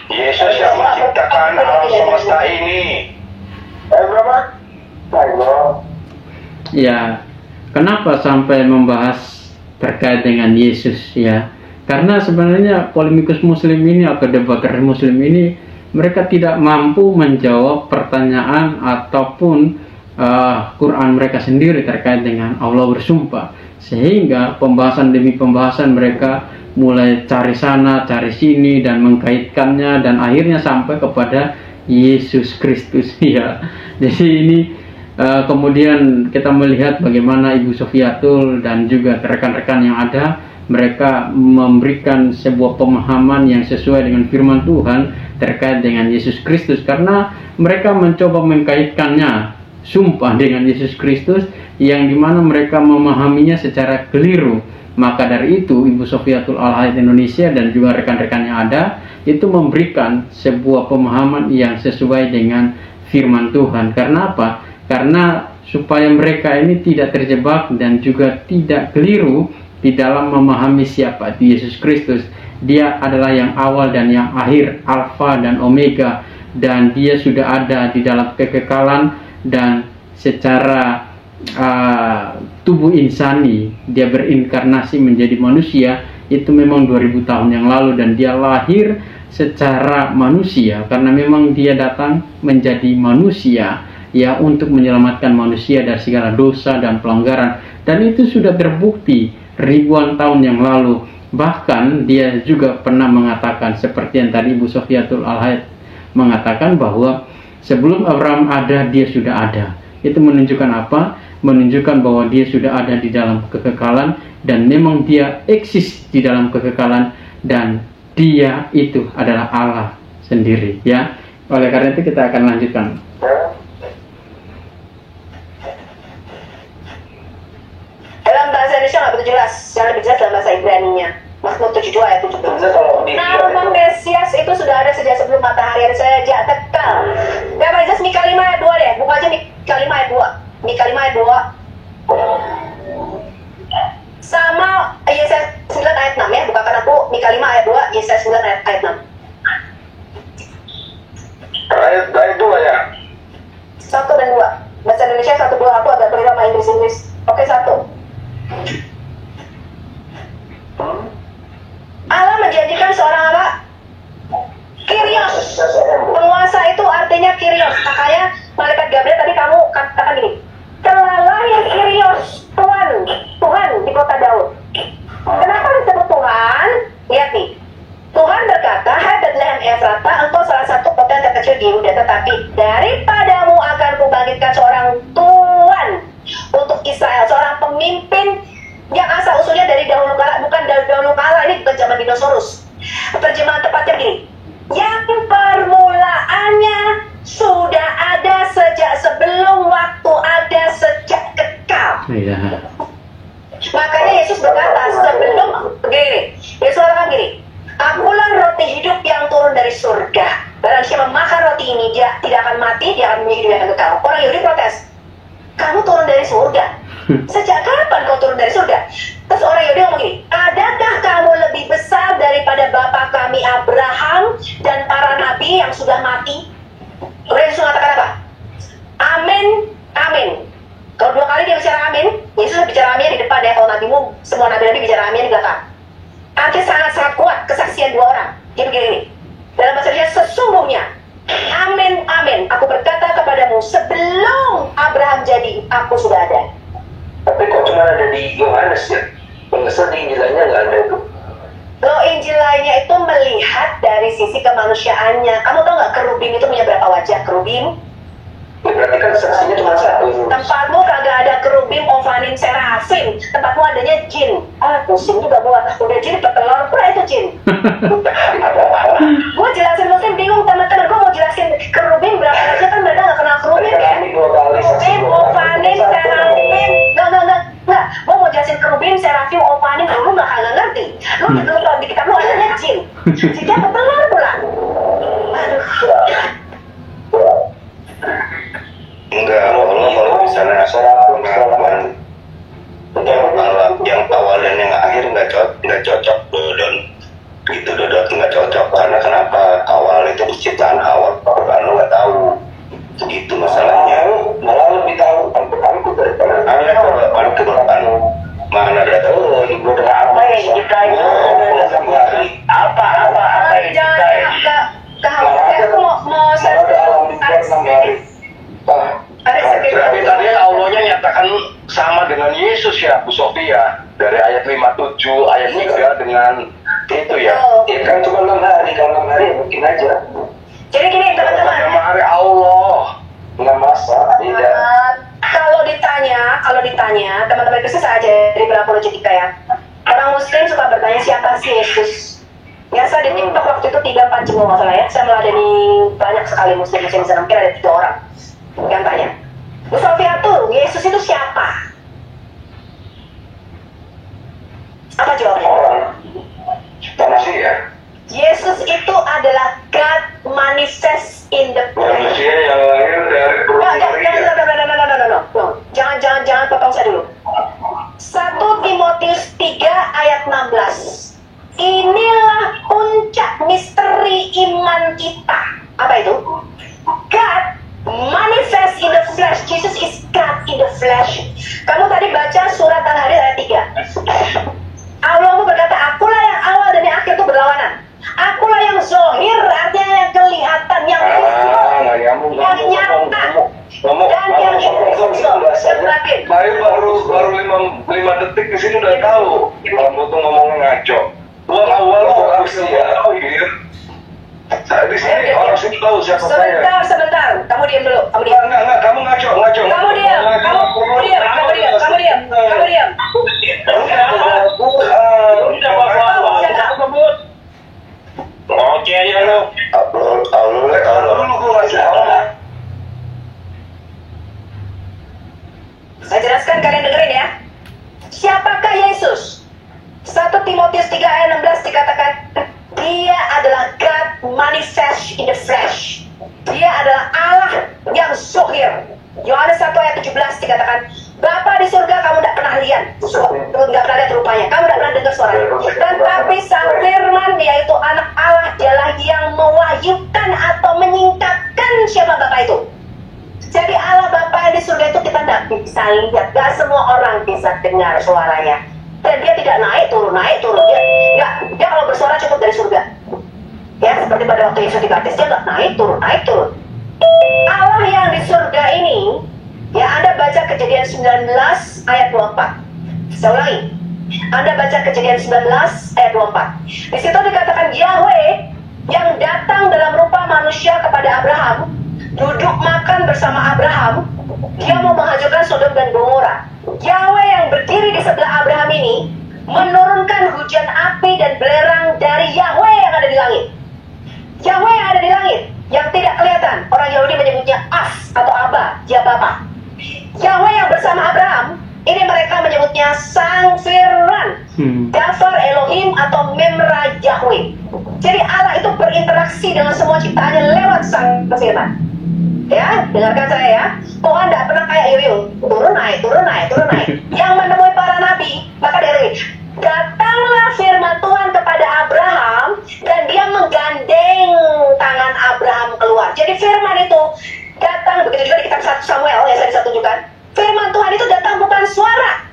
Yesus yang menciptakan alam semesta ini. Berapa? Ya, kenapa sampai membahas terkait dengan Yesus ya? Karena sebenarnya polemikus muslim ini atau debater muslim ini mereka tidak mampu menjawab pertanyaan ataupun Quran mereka sendiri terkait dengan Allah bersumpah, sehingga pembahasan demi pembahasan mereka mulai cari sana cari sini dan mengkaitkannya dan akhirnya sampai kepada Yesus Kristus ya. Jadi ini kemudian kita melihat bagaimana Ibu Sofiatul dan juga rekan-rekan yang ada, mereka memberikan sebuah pemahaman yang sesuai dengan firman Tuhan terkait dengan Yesus Kristus, karena mereka mencoba mengkaitkannya sumpah dengan Yesus Kristus yang dimana mereka memahaminya secara keliru. Maka dari itu Ibu Sofiatul Al-Hayat Indonesia dan juga rekan-rekan yang ada itu memberikan sebuah pemahaman yang sesuai dengan firman Tuhan. Karena apa? Karena supaya mereka ini tidak terjebak dan juga tidak keliru di dalam memahami siapa itu Yesus Kristus. Dia adalah yang awal dan yang akhir, Alfa dan Omega, dan dia sudah ada di dalam kekekalan dan secara tubuh insani dia berinkarnasi menjadi manusia itu memang 2000 tahun yang lalu, dan dia lahir secara manusia karena memang dia datang menjadi manusia ya untuk menyelamatkan manusia dari segala dosa dan pelanggaran, dan itu sudah terbukti ribuan tahun yang lalu. Bahkan dia juga pernah mengatakan seperti yang tadi Ibu Sofiatul Al-Hayat mengatakan bahwa sebelum Abraham ada dia sudah ada. Itu menunjukkan apa? Menunjukkan bahwa dia sudah ada di dalam kekekalan dan memang dia eksis di dalam kekekalan dan dia itu adalah Allah sendiri ya. Oleh karena itu kita akan lanjutkan. Dalam bahasa Indonesia nggak begitu jelas, yang lebih jelas dalam bahasa Ibrani-nya. Mazmur 72 ayat 17. Nama Mesias itu sudah ada sejak sebelum matahari, ada sejak kekal. Gak boleh jelas Mika 5 ayat 2 deh, buka aja Mika 5 ayat 2. Mika 5 ayat 2. Sama Yesaya 9 ayat 6 ya, bukakan aku Mika 5 ayat 2, Yesaya 9 ayat 6. Ayat 2 ya. 1 dan 2. Bahasa Indonesia 1 2, aku agak beda sama Inggris. Oke, 1. Allah menjanjikan seorang apa? Kyrios. Penguasa itu artinya Kyrios. Makanya malaikat Gabriel tadi kamu katakan gini, telah lahir Kyrios, Tuhan di kota Daud. Kenapa disebut Tuhan? Lihat nih, Tuhan berkata, hai Bethlehem Efrata, engkau salah satu kota yang terkecil di Yehuda, tetapi daripadamu akan kubangkitkan seorang Tuhan untuk Israel, seorang pemimpin yang asal usulnya dari dahulu kala, bukan dari dahulu kala, ini bukan zaman dinosaurus. Terjemahan tepatnya begini, yang permulaannya sudah ada sejak sebelum waktu, ada sejak kekal. Ya. Makanya Yesus berkata sebelum begini, Yesus katakan gini, akulah roti hidup yang turun dari surga. Barang siapa makan roti ini, dia tidak akan mati, dia akan menjadi hidup yang kekal. Orang Yahudi protes, kamu turun dari surga? Sejak kapan kau turun dari surga? Terus orang Yahudi ngomong gini, adakah kamu lebih besar daripada bapa kami Abraham dan para nabi yang sudah mati? Kemudian Yesus mengatakan apa? Amin, amin. Kalau 2 kali dia bicara amin, Yesus bicara amin di depan ya. Kalau nabimu, semua nabi-nabi bicara amin di belakang. Artinya sangat-sangat kuat kesaksian 2 orang. Dia begini nih, dalam bahasa Indonesia, sesungguhnya amin, amin, aku berkata kepadamu, sebelum Abraham jadi, aku sudah ada. Tapi kok cuma ada di Yohanes ya? Pengesan di Injil lainnya nggak ada itu. Loh, Injil lainnya itu melihat dari sisi kemanusiaannya. Kamu tahu nggak kerubim itu punya berapa wajah? Kerubim? Ya, berarti kan saksinya cuma satu. Tempatmu kagak ada kerubim, ofanim, serafim. Tempatmu adanya jin. Pusing juga gua. Udah jin petelur pula itu jin. Gua jelasin muslim bingung teman-teman. Gua mau jelasin kerubim berapa aja kan mereka nggak kenal kerubim ya. Kerubim, ofanim, serafim. Nggak. Gua mau jelasin kerubim, serafim, ofanim. Lu nggak ngerti. Lu di kitab lu adanya jin. Jinnya petelur pula. Aduh. Enggak, Allah kalau di sana pengakuan yang awal dan yang akhir nggak cocok Dodon gitu. Dodon nggak cocok karena kenapa? Awal itu penciptaan awal, kan lo nggak tahu gitu masalahnya. Malah lebih tahu kami itu daripada Kalau ke depan mana ada tahu di gue apa yang kita apa yang kita Aku mau Tapi tadi Allahnya nyatakan sama dengan Yesus ya Bu Sofia. Dari ayat 57, ayat 3 dengan itu ya. Ya kan cuma 6 hari, kalau 6 hari mungkin aja. Jadi gini teman-teman. Nama hari Allah. Nggak masa, tidak. Kalau ditanya teman-teman Kristus aja dari berapologetika ya. Orang Muslim suka bertanya siapa sih Yesus? Ya saya di TikTok waktu itu 3-4 jam nggak salah ya. Saya meladeni banyak sekali Muslim di sana. Mungkin ada 3 orang yang tanya. Bu Sofia tuh Yesus itu siapa? Apa jawabannya? Manusia. Yesus itu adalah God manifest in the flesh. Manusia yang lahir dari perut Maria. No. Jangan potong saya dulu. 1 Timotius 3 ayat 16. Inilah puncak misteri iman kita. Apa itu? God manifest in the flesh. Jesus is God in the flesh. Kamu tadi baca surat Al-Hadid ayat 3. Allah berkata, akulah yang awal dan yang akhir itu berlawanan. Akulah yang zohir, artinya yang kelihatan, yang nyata, dan yang batin. Mari baru 5 detik di sini udah tahu. Kamu tuh ngomongnya ngaco. Gua awal manusia, saya di sini orang sini tahu siapa saya. Sebentar. Kamu diam dulu. Kamu diam. Enggak, kamu ngaco. Kamu diam. Oke aja lu. Saya jelaskan, kalian dengerin ya. Siapakah Yesus? 1 Timotius 3 ayat 16 dikatakan, dia adalah God manifest in the flesh. Dia adalah Allah yang zohir. Yohanes 1 ayat 17 dikatakan, Bapa di surga kamu tidak pernah lihat, nggak pernah lihat rupanya, kamu tidak pernah dengar suaranya. Tetapi sang firman, yaitu anak Allah, dialah yang mewahyukan atau menyingkapkan siapa Bapa itu. Jadi Allah Bapa yang di surga itu kita tidak bisa lihat, gak semua orang bisa dengar suaranya. Dan dia tidak naik turun. Dia kalau bersuara cukup dari surga. Ya, seperti pada waktu Yesus dibaptis, dia nggak naik turun. Allah yang di surga ini, ya Anda baca Kejadian 19 ayat 24. Saya ulangi. Anda baca Kejadian 19 ayat 24. Di situ dikatakan Yahweh yang datang dalam rupa manusia kepada Abraham, duduk makan bersama Abraham, dia mau menghancurkan Sodom dan Gomora. Yahweh yang berdiri di sebelah Abraham ini menurunkan hujan api dan belerang dari Yahweh yang ada di langit. Yahweh yang ada di langit, yang tidak kelihatan. Orang Yahudi menyebutnya As atau Abba, dia Bapa. Yahweh yang bersama Abraham, ini mereka menyebutnya Sang Firman, Davar Elohim atau Memra Yahweh. Jadi Allah itu berinteraksi dengan semua ciptaannya lewat Sang Firman. Ya, dengarkan saya ya. Tuhan tidak pernah kayak yoyo, turun naik. Yang menemui para nabi, maka dari datanglah firman Tuhan kepada Abraham dan dia menggandeng tangan Abraham keluar. Jadi firman itu datang, begitu juga di kitab 1 Samuel yang saya bisa tunjukkan. Firman Tuhan itu datang bukan suara.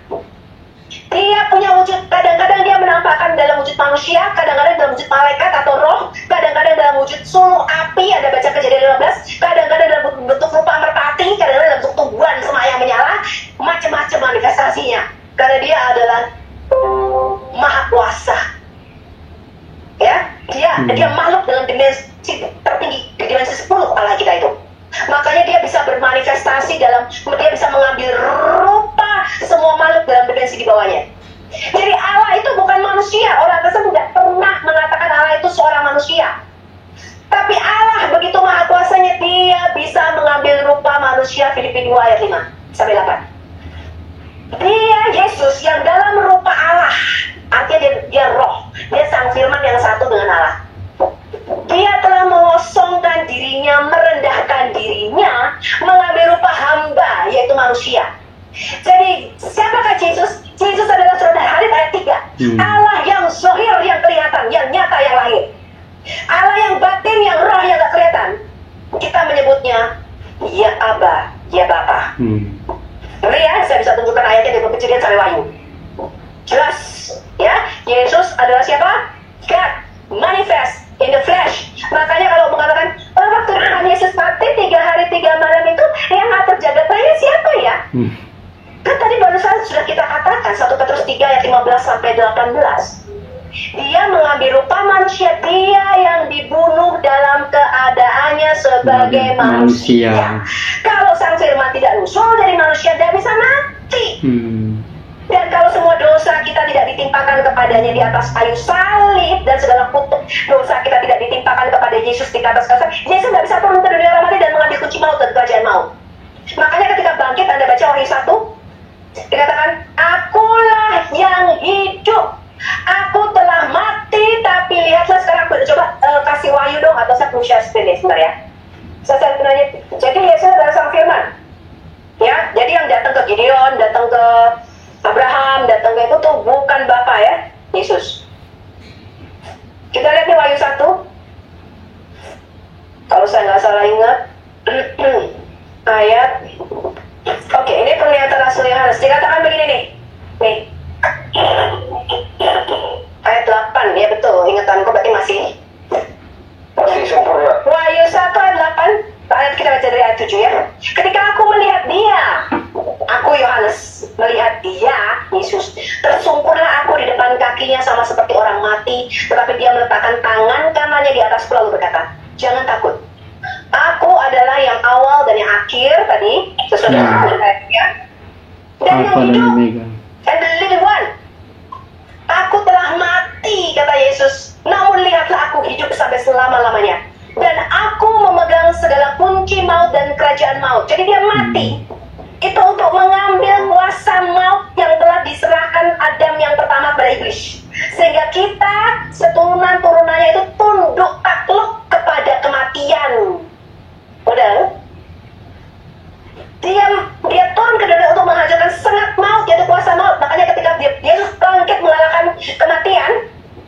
Dia punya wujud, kadang-kadang dia menampakkan dalam wujud manusia, kadang-kadang dalam wujud malaikat atau roh, kadang-kadang dalam wujud suluh api, ada baca Kejadian 15, kadang-kadang dalam bentuk rupa merpati, kadang-kadang dalam bentuk tumbuhan semayang menyala, macam-macam manifestasinya. Karena dia adalah maha kuasa. Ya, dia makhluk dengan dimensi tertinggi, dimensi 10 Allah kita itu. Makanya dia bisa bermanifestasi dia bisa mengambil rupa semua makhluk dalam dimensi di bawahnya. Jadi Allah itu bukan manusia. Orang tersebut tidak pernah mengatakan Allah itu seorang manusia. Tapi Allah begitu maha kuasanya, dia bisa mengambil rupa manusia. Filipi 2 ayat 5-8. Dia Yesus yang dalam rupa Allah. Artinya dia roh. Dia sang firman yang satu dengan Allah. Dia telah mengosongkan dirinya, merendahkan dirinya, mengambil rupa hamba, yaitu manusia. Jadi siapakah Yesus? Yesus adalah saudara Hadid ayat 3. Allah yang zahir, yang kelihatan, yang nyata, yang lahir. Allah yang batin, yang roh, yang gak kelihatan. Kita menyebutnya ya Aba, ya Bapa. Ya, saya bisa tunjukkan ayatnya dari Kejadian sampai Wahyu. Jelas, ya. Yesus adalah siapa? God, manifest in the flesh. Makanya kalau mengatakan waktu Tuhan Yesus mati 3 hari 3 malam itu yang ngatur jagat raya siapa ya? Kan tadi barusan sudah kita katakan 1 Petrus 3 ayat 15-18. Dia mengambil rupa manusia, dia yang dibunuh dalam keadaannya sebagai manusia. Kalau sang firman tidak usul dari manusia, dia bisa mati. Dan kalau semua dosa kita tidak ditimpakan kepadanya di atas kayu salib, dan segala kutuk dosa kita tidak ditimpakan kepada Yesus di atas kayu salib, Yesus tidak bisa turun ke dunia mati dan mengambil kunci maut dan kerajaan maut. Makanya ketika bangkit, Anda baca Wahyu 1, dikatakan, akulah yang hidup. Aku telah mati, tapi lihatlah sekarang. Coba kasih Wahyu dong, atau saya perlu share screen sebentar ya. Saya nanya, jadi Yesus adalah sang firman. Ya, jadi yang datang ke Gideon, datang ke Abraham, datang ke itu tuh bukan Bapa ya, Yesus. Kita lihat nih Wahyu 1. Kalau saya nggak salah ingat, ayat. Oke, ini pernyataan Rasul Yohanes. Dikatakan begini nih. Nih. Ayat 8, ya betul. Ingatanku berarti masih sempurna. Wahyu 1 ayat 8. Ayat kita baca dari ayat 7 ya. Ketika aku melihat dia, aku Yohanes melihat dia, Yesus, tersungkurlah aku di depan kakinya sama seperti orang mati. Tetapi dia meletakkan tangan kanannya di atasku lalu berkata, jangan takut. Aku adalah yang awal dan yang akhir tadi, sesuai dengan ayatnya. Dan yang hidup, and the living one. Aku telah mati, kata Yesus. Namun lihatlah aku hidup sampai selama-lamanya. Dan aku memegang segala kunci maut dan kerajaan maut. Jadi dia mati. Itu untuk mengambil kuasa maut yang telah diserahkan Adam yang pertama kepada iblis. Sehingga kita, seturunan-turunannya itu tunduk takluk kepada kematian. Udah? Dia turun ke dunia untuk menghancurkan sengat maut, yaitu kuasa maut. Makanya ketika Yesus bangkit mengalahkan kematian,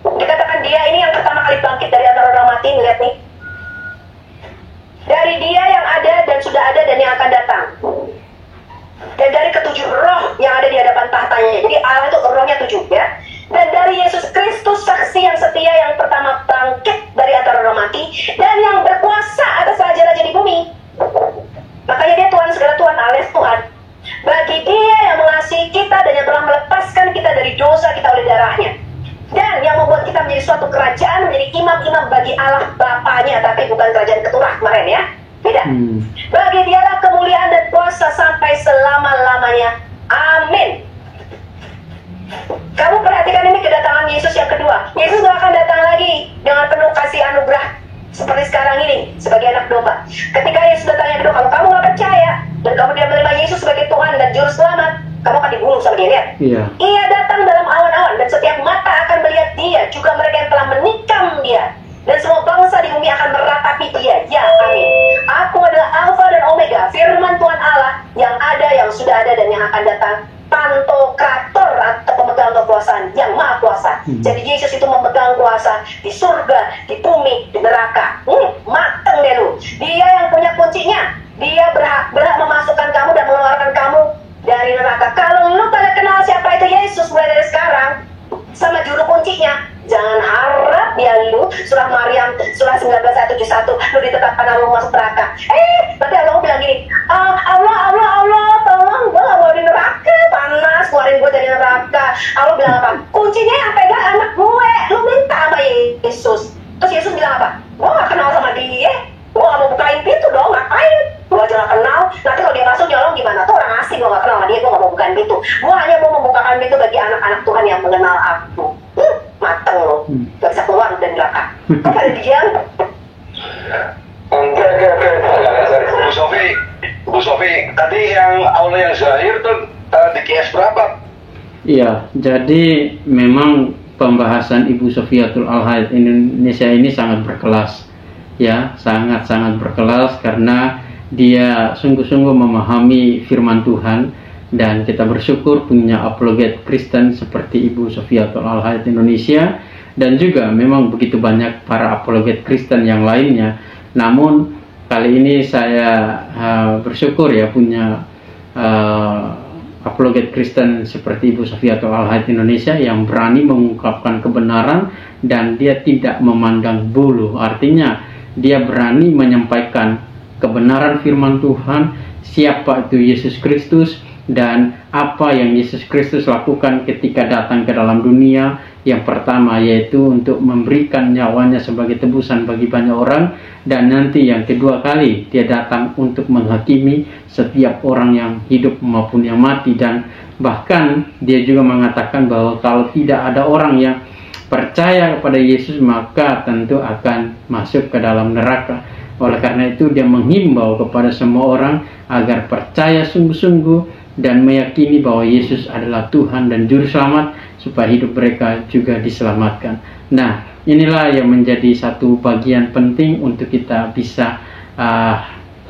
dikatakan dia ini yang pertama kali bangkit dari antara orang mati. Lihat nih, dari dia yang ada dan sudah ada dan yang akan datang, dan dari ketujuh roh yang ada di hadapan tahtanya. Jadi Allah itu rohnya 7 ya. Dan dari Yesus Kristus, saksi yang setia yang pertama bangkit dari antara orang mati, dan yang berkuasa atas raja-raja di bumi. Makanya dia Tuhan segala Tuhan, alias Tuhan. Bagi dia yang mengasihi kita dan yang telah melepaskan kita dari dosa kita oleh darahnya, dan yang membuat kita menjadi suatu kerajaan, menjadi imam-imam bagi Allah Bapanya, tapi bukan kerajaan keturah kemarin ya, beda. Bagi dialah kemuliaan dan kuasa sampai selama-lamanya. Amin. Kamu perhatikan ini kedatangan Yesus yang kedua. Yesus gak akan datang lagi dengan penuh kasih anugerah seperti sekarang ini sebagai anak domba. Ketika Yesus datang yang kedua, kalau kamu gak percaya dan kamu tidak menerima Yesus sebagai Tuhan dan Juru Selamat, kamu akan dibunuh sama dia. Lihat, Ia datang dalam awan-awan dan setiap mata akan melihat dia, juga mereka yang telah menikam dia, dan semua bangsa di bumi akan meratapi dia. Ya, amin. Aku adalah Alfa dan Omega, firman Tuhan Allah yang ada, yang sudah ada, dan yang akan datang. Pantokrator atau pemegang kekuasaan yang maha kuasa. Jadi Yesus itu memegang kuasa di surga, di bumi, di neraka. Mateng deh lu. Dia yang punya kuncinya. Dia berhak memasukkan kamu dan mengeluarkan kamu dari neraka. Kalau lu pada kenal siapa itu Yesus mulai dari sekarang, sama juru kuncinya, jangan harap ya lu surah Maryam surah 19 ayat 71 lu ditetapkan Allah masuk neraka. Nanti Allah bilang gini, Allah tolong gue gak mau di neraka, panas keluarin gue dari neraka. Allah bilang apa? Kuncinya yang pegang anak gue, lu minta sama Yesus. Terus Yesus bilang apa? Gue gak kenal sama dia, gue gak mau bukain pintu dong, ngapain? pasti gue gak kenal sama dia, gue gak mau bukain pintu. Gue hanya mau membukakan pintu bagi anak-anak Tuhan yang mengenal aku. Mateng lo, gak bisa keluar dari neraka. Kok pada diam? Oke. Bu Sofi, tadi yang aula yang zahir tuh di QS berapa? Iya, jadi memang pembahasan Ibu Sofiatul Al-Haid Indonesia ini sangat berkelas, ya, sangat-sangat berkelas karena dia sungguh-sungguh memahami firman Tuhan, dan kita bersyukur punya apologet Kristen seperti Ibu Sofiatul Al-Haid Indonesia, dan juga memang begitu banyak para apologet Kristen yang lainnya. Namun kali ini saya bersyukur ya punya apologet Kristen seperti Ibu Sofiatul Al-Haid Indonesia yang berani mengungkapkan kebenaran dan dia tidak memandang bulu. Artinya dia berani menyampaikan kebenaran firman Tuhan, siapa itu Yesus Kristus dan apa yang Yesus Kristus lakukan ketika datang ke dalam dunia. Yang pertama yaitu untuk memberikan nyawanya sebagai tebusan bagi banyak orang, dan nanti yang kedua kali dia datang untuk menghakimi setiap orang yang hidup maupun yang mati. Dan bahkan dia juga mengatakan bahwa kalau tidak ada orang yang percaya kepada Yesus maka tentu akan masuk ke dalam neraka. Oleh karena itu dia menghimbau kepada semua orang agar percaya sungguh-sungguh dan meyakini bahwa Yesus adalah Tuhan dan Juru Selamat, supaya hidup mereka juga diselamatkan. Nah, inilah yang menjadi satu bagian penting untuk kita bisa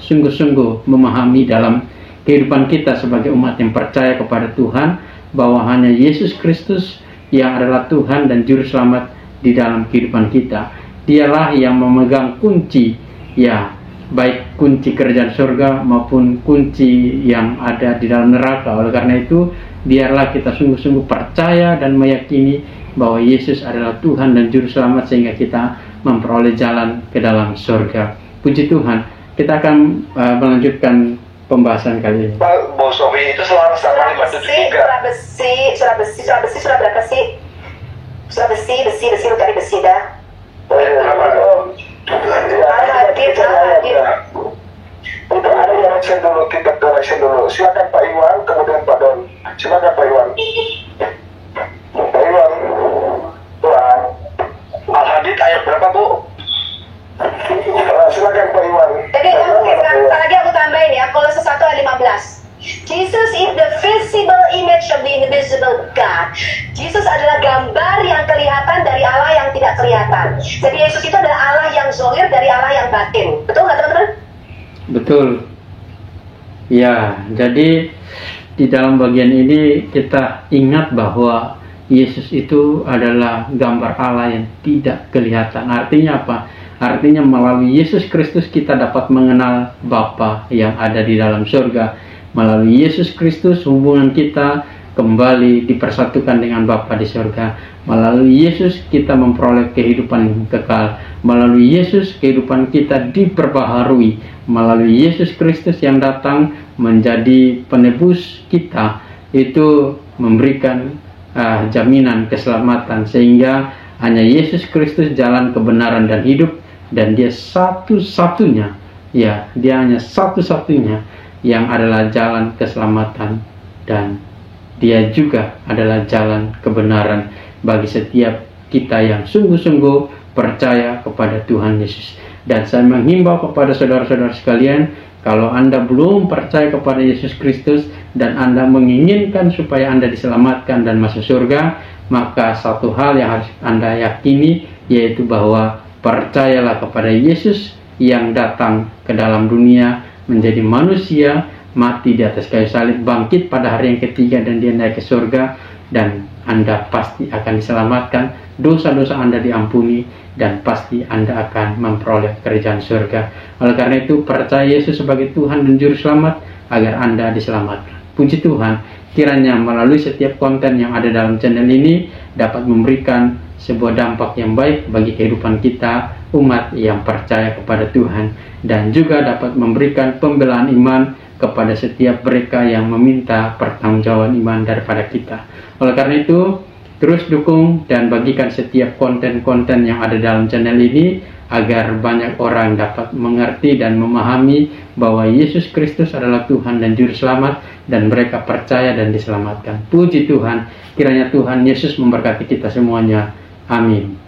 sungguh-sungguh memahami dalam kehidupan kita sebagai umat yang percaya kepada Tuhan, bahwa hanya Yesus Kristus yang adalah Tuhan dan Juru Selamat di dalam kehidupan kita. Dialah yang memegang kunci, ya, baik kunci kerajaan surga maupun kunci yang ada di dalam neraka. Oleh karena itu, biarlah kita sungguh-sungguh percaya dan meyakini bahwa Yesus adalah Tuhan dan Juru Selamat sehingga kita memperoleh jalan ke dalam surga. Puji Tuhan. Kita akan melanjutkan pembahasan kali ini. Pak Bu Sofi itu selaras sama 573. Surah berapa sih? Surah besi, lu cari besi dah. Untuk ada yang action dulu, kita correction dulu. Silakan Pak Iwan, kemudian Pak Don. Silakan Pak Iwan. Pak Iwan. Tuhan. Al-Hadid ayat berapa, Bu? Silakan Pak Iwan. Jadi sekali lagi aku tambahin ya, Kolose 1 ayat 15. Jesus is the visible image of the invisible God. Jesus adalah gambar yang kelihatan dari Allah yang tidak kelihatan. Jadi Yesus itu adalah Allah yang zahir dari Allah yang batin. Betul nggak teman-teman? Betul. Ya, jadi di dalam bagian ini kita ingat bahwa Yesus itu adalah gambar Allah yang tidak kelihatan. Artinya apa? Artinya melalui Yesus Kristus kita dapat mengenal Bapa yang ada di dalam surga. Melalui Yesus Kristus hubungan kita kembali dipersatukan dengan Bapa di surga. Melalui Yesus kita memperoleh kehidupan kekal. Melalui Yesus kehidupan kita diperbaharui. Melalui Yesus Kristus yang datang menjadi penebus kita, itu memberikan jaminan keselamatan, sehingga hanya Yesus Kristus jalan kebenaran dan hidup, dan dia satu-satunya, ya, dia hanya satu-satunya yang adalah jalan keselamatan, dan dia juga adalah jalan kebenaran bagi setiap kita yang sungguh-sungguh percaya kepada Tuhan Yesus. Dan saya menghimbau kepada saudara-saudara sekalian, kalau Anda belum percaya kepada Yesus Kristus dan Anda menginginkan supaya Anda diselamatkan dan masuk surga, maka satu hal yang harus Anda yakini, yaitu bahwa percayalah kepada Yesus yang datang ke dalam dunia menjadi manusia, mati di atas kayu salib, bangkit pada hari yang ketiga, dan dia naik ke surga, dan Anda pasti akan diselamatkan, dosa-dosa Anda diampuni, dan pasti Anda akan memperoleh kerajaan surga. Oleh karena itu, percaya Yesus sebagai Tuhan dan Juru Selamat agar Anda diselamatkan. Puji Tuhan, kiranya melalui setiap konten yang ada dalam channel ini dapat memberikan sebuah dampak yang baik bagi kehidupan kita, umat yang percaya kepada Tuhan, dan juga dapat memberikan pembelaan iman kepada setiap mereka yang meminta pertanggungjawaban iman daripada kita. Oleh karena itu, terus dukung dan bagikan setiap konten-konten yang ada dalam channel ini agar banyak orang dapat mengerti dan memahami bahwa Yesus Kristus adalah Tuhan dan Juru Selamat, dan mereka percaya dan diselamatkan. Puji Tuhan, kiranya Tuhan Yesus memberkati kita semuanya. Amin.